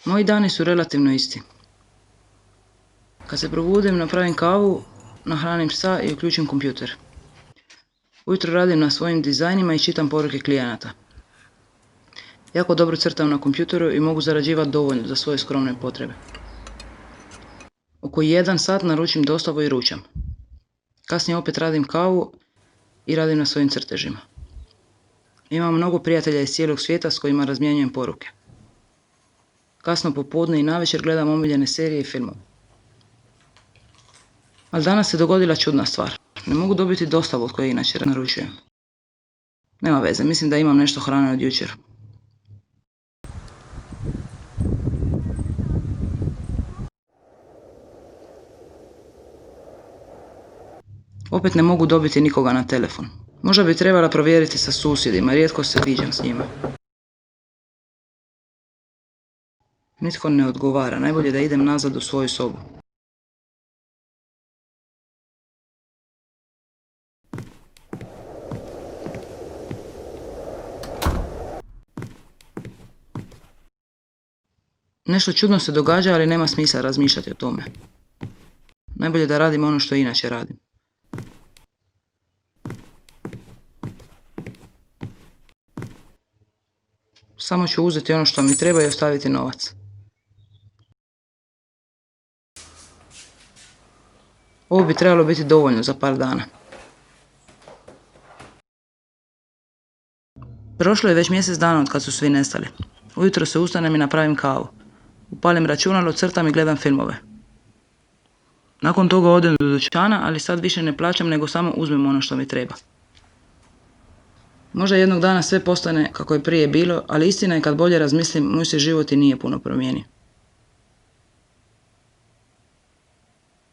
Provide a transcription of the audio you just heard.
Moji dani su relativno isti. Kad se probudim, napravim kavu, nahranim psa i uključim kompjuter. Ujutro radim na svojim dizajnima i čitam poruke klijenata. Jako dobro crtam na kompjuteru i mogu zarađivati dovoljno za svoje skromne potrebe. Oko 1 sat naručim dostavu i ručam. Kasnije opet radim kavu i radim na svojim crtežima. Imam mnogo prijatelja iz cijelog svijeta s kojima razmjenjujem poruke. Kasno popodne i navečer gledam omiljene serije i filmove. Ali danas se dogodila čudna stvar. Ne mogu dobiti dostavu od koje inače naručujem. Nema veze, mislim da imam nešto hrane od jučer. Opet ne mogu dobiti nikoga na telefon. Možda bi trebala provjeriti sa susjedima, rijetko se viđam s njima. Nitko ne odgovara, najbolje da idem nazad u svoju sobu. Nešto čudno se događa, ali nema smisla razmišljati o tome. Najbolje da radim ono što inače radim. Samo ću uzeti ono što mi treba i ostaviti novac. Ovo bi trebalo biti dovoljno za par dana. Prošlo je već mjesec dana od kad su svi nestali. Ujutro se ustanem i napravim kavu. Upalim računalo, crtam i gledam filmove. Nakon toga odem do dućana, ali sad više ne plaćam nego samo uzmem ono što mi treba. Možda jednog dana sve postane kako je prije bilo, ali istina je kad bolje razmislim, moj se život i nije puno promijenio.